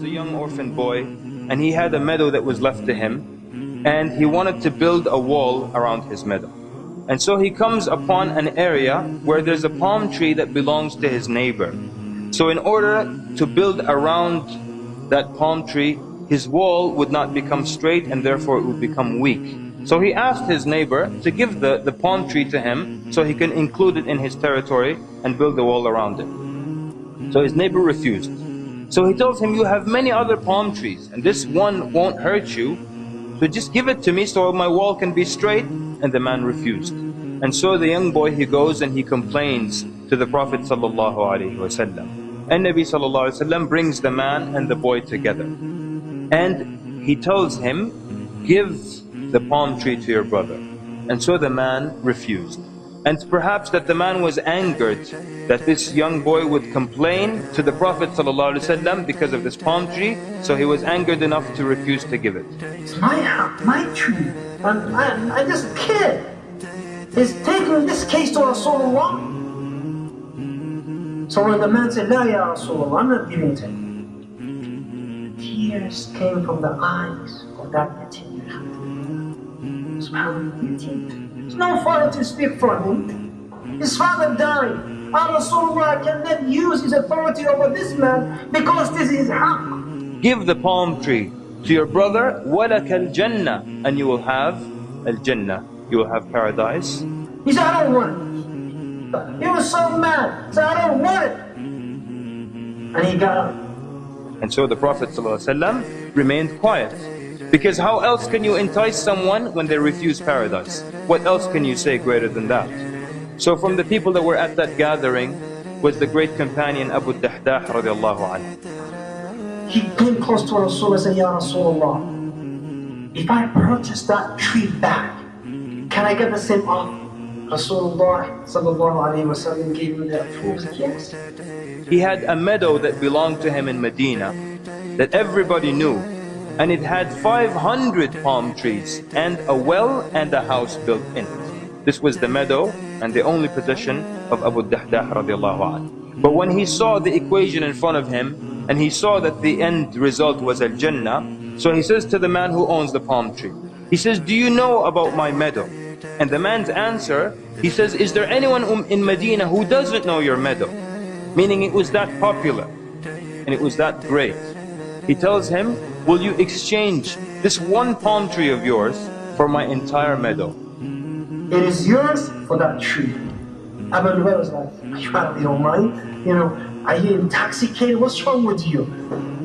was a young orphan boy, and he had a meadow that was left to him, and he wanted to build a wall around his meadow. And so he comes upon an area where there's a palm tree that belongs to his neighbor. So in order to build around that palm tree, his wall would not become straight, and therefore it would become weak. So he asked his neighbor to give the palm tree to him so he can include it in his territory and build a wall around it. So his neighbor refused. So he tells him, you have many other palm trees and this one won't hurt you, so just give it to me so my wall can be straight. And the man refused. And so the young boy, he goes and he complains to the Prophet ﷺ. And Nabi ﷺ brings the man and the boy together. And he tells him, give the palm tree to your brother. And so the man refused. And perhaps that the man was angered that this young boy would complain to the Prophet ﷺ because of this palm tree. So he was angered enough to refuse to give it. It's my tree. And this kid is taking this case to Rasulullah. So when the man said, La ya Rasulullah, I'm not giving it to him, tears came from the eyes of that yatim. SubhanAllah, there's no father to speak for him. His father died. Rasulullah cannot use his authority over this man because this is haqq. Give the palm tree to your brother, وَلَكَ الْجَنَّةِ, and you will have al-Jannah, you will have paradise. He said, I don't want it. He was so mad, he said, I don't want it. And he got up. And so the Prophet ﷺ remained quiet. Because how else can you entice someone when they refuse paradise? What else can you say greater than that? So from the people that were at that gathering was the great companion Abu Dahdah radiallahu anhu. He came close to Rasulullah and said, Ya Rasulullah, if I purchase that tree back, can I get the same offer? Rasulullah sallallahu alayhi wa sallam gave him that proof. Yes. He had a meadow that belonged to him in Medina that everybody knew, and it had 500 palm trees and a well and a house built in it. This was the meadow and the only possession of Abu Dahdah radiallahu anhu. But when he saw the equation in front of him, and he saw that the end result was al-Jannah, so he says to the man who owns the palm tree, he says, do you know about my meadow? And the man's answer, he says, is there anyone in Medina who doesn't know your meadow? Meaning it was that popular and it was that great. He tells him, will you exchange this one palm tree of yours for my entire meadow? It is yours for that tree. Abu Bakr was like, you don't mind? You know, are you intoxicated? What's wrong with you?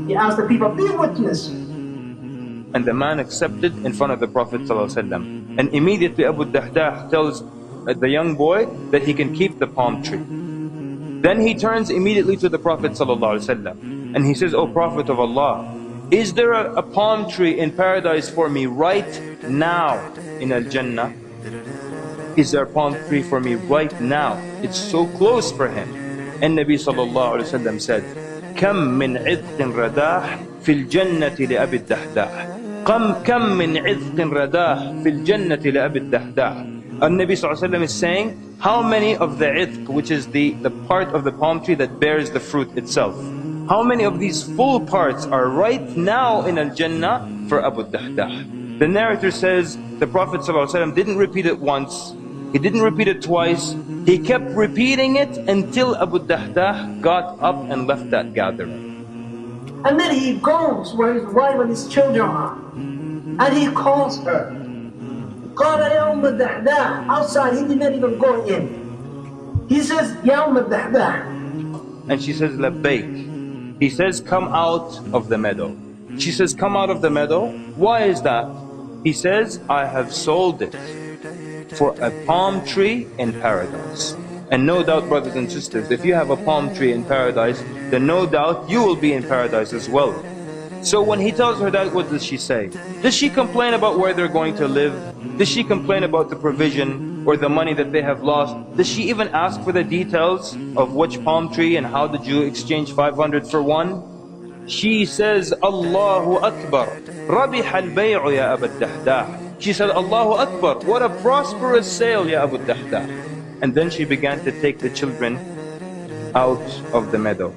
He asked the people, be witness. And the man accepted in front of the Prophet ﷺ. And immediately Abu Dahdah tells the young boy that he can keep the palm tree. Then he turns immediately to the Prophet ﷺ and he says, O Prophet of Allah, is there a palm tree in paradise for me right now in Al-Jannah? Is there a palm tree for me right now? It's so close for him. And Nabi ﷺ said, كم من عذق رداح في الجنة لأبي الدحداح كم من عذق رداح في الجنة لأبي الدحداح. And Nabi ﷺ is saying, how many of the idq, which is the part of the palm tree that bears the fruit itself, how many of these full parts are right now in Al-Jannah for Abu Dahdah? The narrator says the Prophet ﷺ didn't repeat it once, he didn't repeat it twice, he kept repeating it until Abu Dahdah got up and left that gathering. And then he goes where his wife and his children are, and he calls her. قال يا أم الدحداح. Outside, he did not even go in. He says, يا أم الدحداح. And she says, لبيك. He says, come out of the meadow. She says, come out of the meadow. Why is that? He says, I have sold it for a palm tree in paradise. And no doubt, brothers and sisters, if you have a palm tree in paradise, then no doubt you will be in paradise as well. So when he tells her that, what does she say? Does she complain about where they're going to live? Does she complain about the provision or the money that they have lost? Does she even ask for the details of which palm tree and how did you exchange 500 for one? She says, Allahu Akbar, Rabih al-bay'u ya Abu Dahdah. She said, Allahu Akbar, what a prosperous sale ya Abu Dahdah. And then she began to take the children out of the meadow.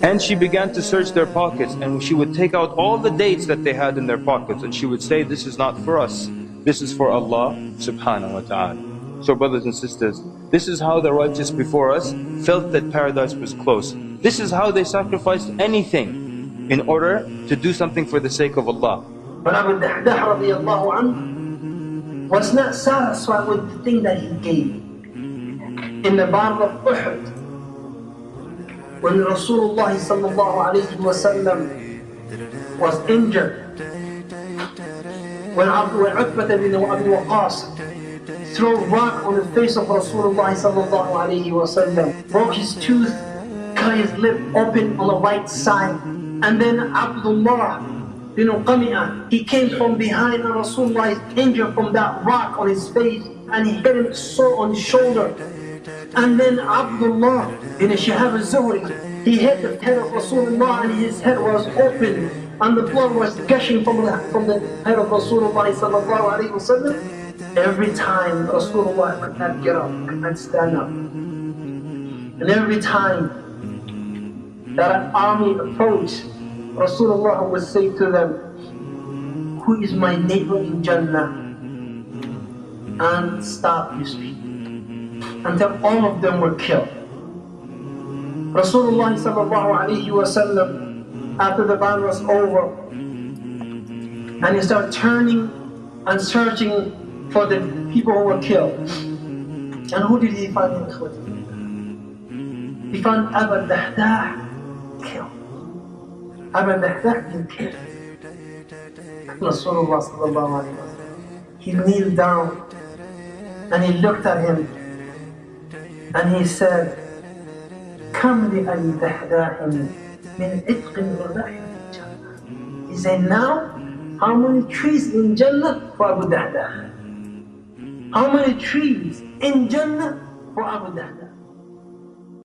And she began to search their pockets, and she would take out all the dates that they had in their pockets, and she would say, this is not for us, this is for Allah subhanahu wa ta'ala. So brothers and sisters, this is how the righteous before us felt that paradise was close. This is how they sacrificed anything in order to do something for the sake of Allah. But Abu Dahdah radiallahu anhu was not satisfied with the thing that he gave. In the Battle of Uhud, when Rasulullah sallallahu alayhi wa sallam was injured, when Uqbah bin Abi Waqas threw a rock on the face of Rasulullah sallallahu alayhi wa sallam, broke his tooth, cut his lip open on the right side, and then Abdullah bin Qami'ah, he came from behind and Rasulullah is injured from that rock on his face, and he hit him so on his shoulder. And then Abdullah bin Shihab al-Zuhri, he hit the head of Rasulullah and his head was open and the blood was gushing from the head of Rasulullah sallallahu alayhi wa sallam. Every time Rasulullah could not get up, could not stand up. And every time that an army approached, Rasulullah would say to them, who is my neighbor in Jannah? And stop his feet. Until all of them were killed. Rasulullah sallallahu alayhi wa sallam, after the battle was over, and he started turning and searching for the people who were killed. And who did he find in Khud? He found Abu Dahdah killed. Abu Dahdah been killed. Rasulullah sallallahu alayhi wa sallam, he kneeled down and he looked at him and he said, Kam li Ali Dahdah min itqin wa rahim Jannah. He said, now, how many trees in Jannah for Abu Dahdah? How many trees in Jannah for Abu Dahdah?